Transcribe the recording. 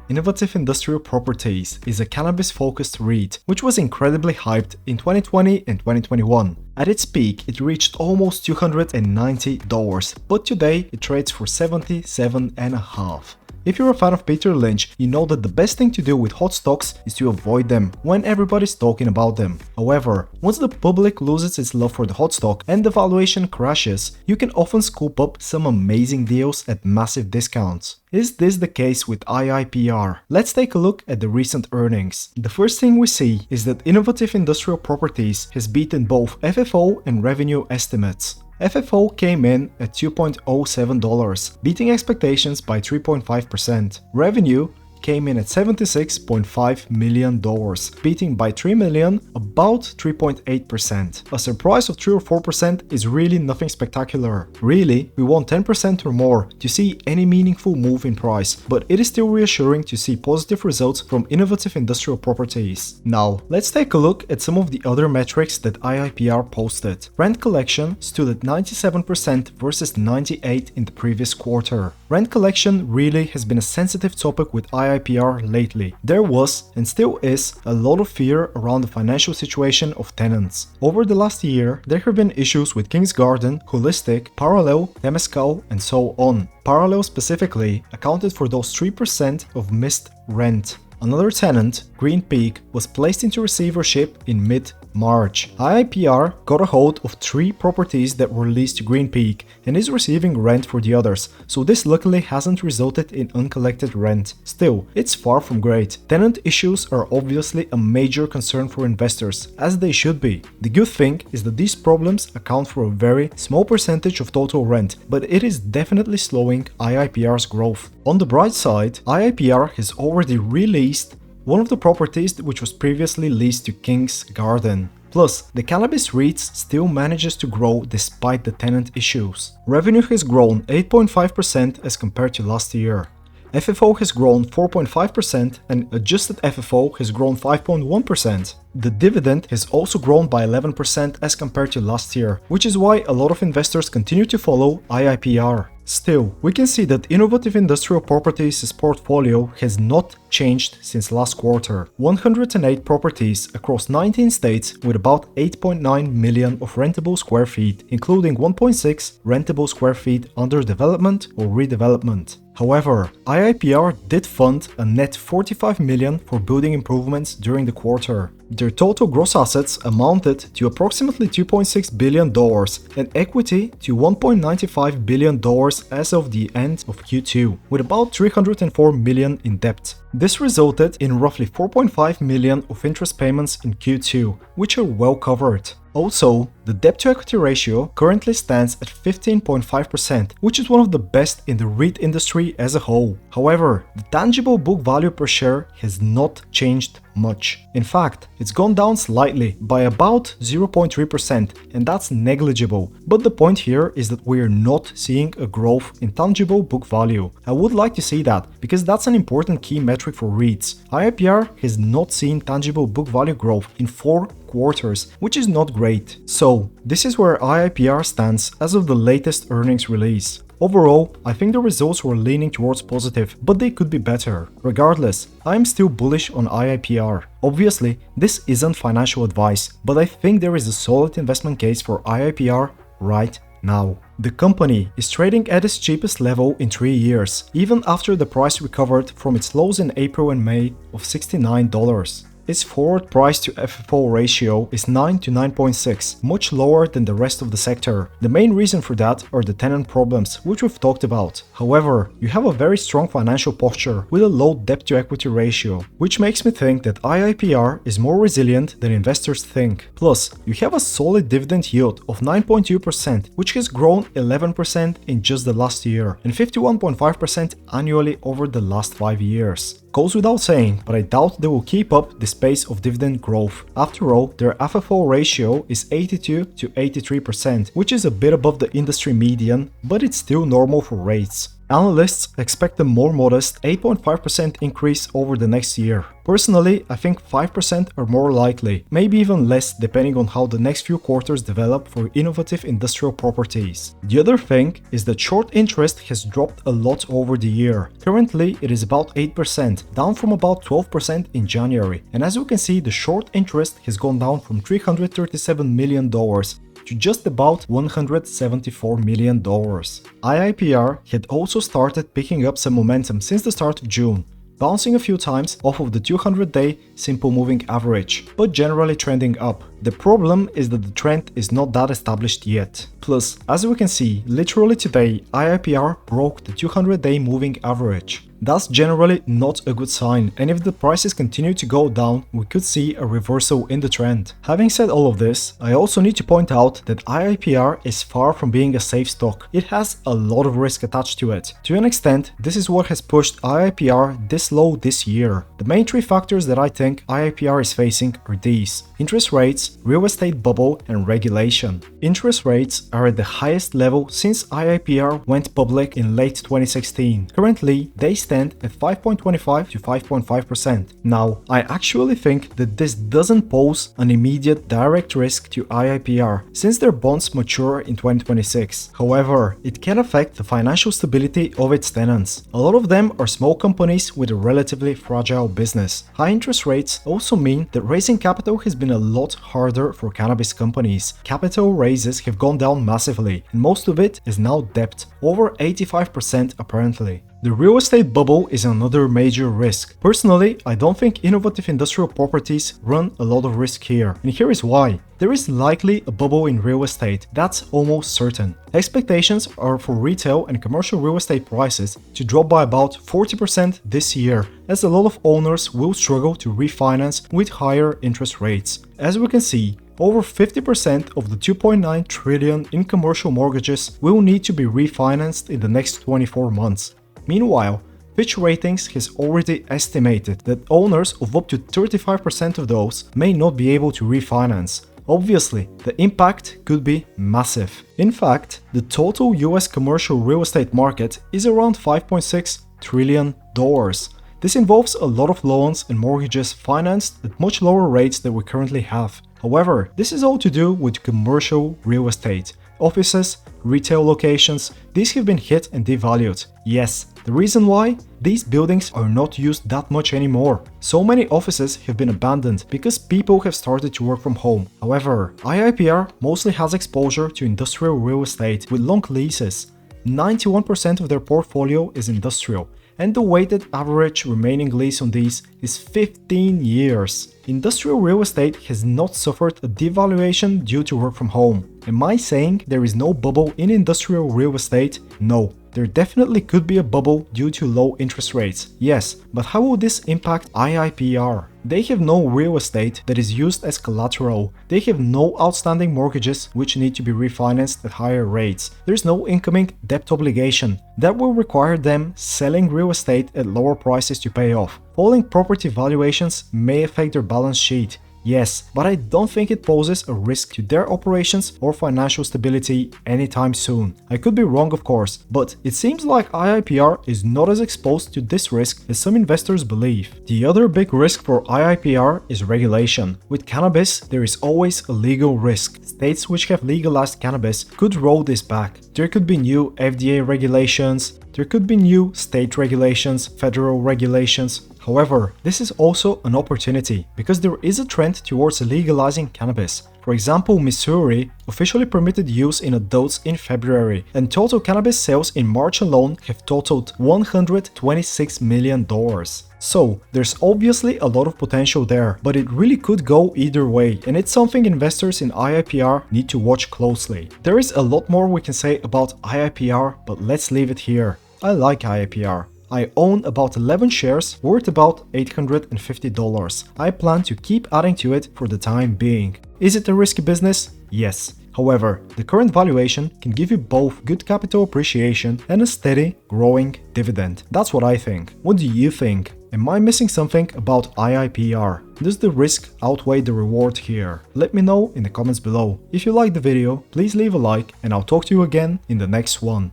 Innovative Industrial Properties is a cannabis-focused REIT, which was incredibly hyped in 2020 and 2021. At its peak, it reached almost $290, but today it trades for $77.5. If you're a fan of Peter Lynch, you know that the best thing to do with hot stocks is to avoid them when everybody's talking about them. However, once the public loses its love for the hot stock and the valuation crashes, you can often scoop up some amazing deals at massive discounts. Is this the case with IIPR? Let's take a look at the recent earnings. The first thing we see is that Innovative Industrial Properties has beaten both FFO and revenue estimates. FFO came in at $2.07, beating expectations by 3.5%. Revenue came in at $76.5 million, beating by $3 million, about 3.8%. A surprise of 3 or 4% is really nothing spectacular. Really, we want 10% or more to see any meaningful move in price, but it is still reassuring to see positive results from Innovative Industrial Properties. Now, let's take a look at some of the other metrics that IIPR posted. Rent collection stood at 97% versus 98% in the previous quarter. Rent collection really has been a sensitive topic with IIPR lately. There was, and still is, a lot of fear around the financial situation of tenants. Over the last year, there have been issues with Kings Garden, Holistic, Parallel, Temescal, and so on. Parallel specifically accounted for those 3% of missed rent. Another tenant, Green Peak, was placed into receivership in mid-March. IIPR got a hold of 3 properties that were leased to Green Peak and is receiving rent for the others, so this luckily hasn't resulted in uncollected rent. Still, it's far from great. Tenant issues are obviously a major concern for investors, as they should be. The good thing is that these problems account for a very small percentage of total rent, but it is definitely slowing IIPR's growth. On the bright side, IIPR has already released one of the properties which was previously leased to Kings Garden. Plus, the cannabis REITs still manages to grow despite the tenant issues. Revenue has grown 8.5% as compared to last year. FFO has grown 4.5% and adjusted FFO has grown 5.1%. The dividend has also grown by 11% as compared to last year, which is why a lot of investors continue to follow IIPR. Still, we can see that Innovative Industrial Properties' portfolio has not changed since last quarter. 108 properties across 19 states with about 8.9 million of rentable square feet, including 1.6 rentable square feet under development or redevelopment. However, IIPR did fund a net $45 million for building improvements during the quarter. Their total gross assets amounted to approximately $2.6 billion and equity to $1.95 billion as of the end of Q2, with about $304 million in debt. This resulted in roughly $4.5 million of interest payments in Q2, which are well covered. Also, the debt-to-equity ratio currently stands at 15.5%, which is one of the best in the REIT industry as a whole. However, the tangible book value per share has not changed much. In fact, it's gone down slightly by about 0.3%, and that's negligible. But the point here is that we are not seeing a growth in tangible book value. I would like to see that, because that's an important key metric for REITs. IIPR has not seen tangible book value growth in 4 quarters, which is not great. So, this is where IIPR stands as of the latest earnings release. Overall, I think the results were leaning towards positive, but they could be better. Regardless, I am still bullish on IIPR. Obviously, this isn't financial advice, but I think there is a solid investment case for IIPR right now. The company is trading at its cheapest level in 3 years, even after the price recovered from its lows in April and May of $69. Its forward price to FFO ratio is 9 to 9.6, much lower than the rest of the sector. The main reason for that are the tenant problems, which we've talked about. However, you have a very strong financial posture with a low debt to equity ratio, which makes me think that IIPR is more resilient than investors think. Plus, you have a solid dividend yield of 9.2%, which has grown 11% in just the last year and 51.5% annually over the last 5 years. Goes without saying, but I doubt they will keep up this pace of dividend growth. After all, their FFO ratio is 82 to 83%, which is a bit above the industry median, but it's still normal for REITs. Analysts expect a more modest 8.5% increase over the next year. Personally, I think 5% are more likely, maybe even less depending on how the next few quarters develop for innovative industrial properties. The other thing is that short interest has dropped a lot over the year. Currently, it is about 8%, down from about 12% in January. And as you can see, the short interest has gone down from $337 million to just about $174 million. IIPR had also started picking up some momentum since the start of June, bouncing a few times off of the 200-day simple moving average, but generally trending up. The problem is that the trend is not that established yet. Plus, as we can see, literally today, IIPR broke the 200-day moving average. That's generally not a good sign, and if the prices continue to go down, we could see a reversal in the trend. Having said all of this, I also need to point out that IIPR is far from being a safe stock. It has a lot of risk attached to it. To an extent, this is what has pushed IIPR this low this year. The main three factors that I think IIPR is facing are these: interest rates, real estate bubble, and regulation. Interest rates are at the highest level since IIPR went public in late 2016. Currently, they stand at 5.25 to 5.5%. Now, I actually think that this doesn't pose an immediate direct risk to IIPR since their bonds mature in 2026. However, it can affect the financial stability of its tenants. A lot of them are small companies with a relatively fragile business. High interest rates also mean that raising capital has been a lot harder for cannabis companies. Capital raises have gone down massively, and most of it is now debt, over 85% apparently. The real estate bubble is another major risk. Personally, I don't think innovative industrial properties run a lot of risk here, and here is why. There is likely a bubble in real estate, that's almost certain. Expectations are for retail and commercial real estate prices to drop by about 40% this year, as a lot of owners will struggle to refinance with higher interest rates. As we can see, over 50% of the 2.9 trillion in commercial mortgages will need to be refinanced in the next 24 months. Meanwhile, Fitch Ratings has already estimated that owners of up to 35% of those may not be able to refinance. Obviously, the impact could be massive. In fact, the total US commercial real estate market is around $5.6 trillion. This involves a lot of loans and mortgages financed at much lower rates than we currently have. However, this is all to do with commercial real estate. Offices, retail locations, these have been hit and devalued. Yes, the reason why? These buildings are not used that much anymore. So many offices have been abandoned because people have started to work from home. However, IIPR mostly has exposure to industrial real estate with long leases. 91% of their portfolio is industrial, and the weighted average remaining lease on these is 15 years. Industrial real estate has not suffered a devaluation due to work from home. Am I saying there is no bubble in industrial real estate? No. There definitely could be a bubble due to low interest rates, yes, but how will this impact IIPR? They have no real estate that is used as collateral. They have no outstanding mortgages which need to be refinanced at higher rates. There's no incoming debt obligation. That will require them selling real estate at lower prices to pay off. Falling property valuations may affect their balance sheet. Yes, but I don't think it poses a risk to their operations or financial stability anytime soon. I could be wrong, of course, but it seems like IIPR is not as exposed to this risk as some investors believe. The other big risk for IIPR is regulation. With cannabis, there is always a legal risk. States which have legalized cannabis could roll this back. There could be new FDA regulations, there could be new state regulations, federal regulations. However, this is also an opportunity because there is a trend towards legalizing cannabis. For example, Missouri officially permitted use in adults in February, and total cannabis sales in March alone have totaled $126 million. So, there's obviously a lot of potential there, but it really could go either way, and it's something investors in IIPR need to watch closely. There is a lot more we can say about IIPR, but let's leave it here. I like IIPR. I own about 11 shares worth about $850. I plan to keep adding to it for the time being. Is it a risky business? Yes. However, the current valuation can give you both good capital appreciation and a steady, growing dividend. That's what I think. What do you think? Am I missing something about IIPR? Does the risk outweigh the reward here? Let me know in the comments below. If you liked the video, please leave a like and I'll talk to you again in the next one.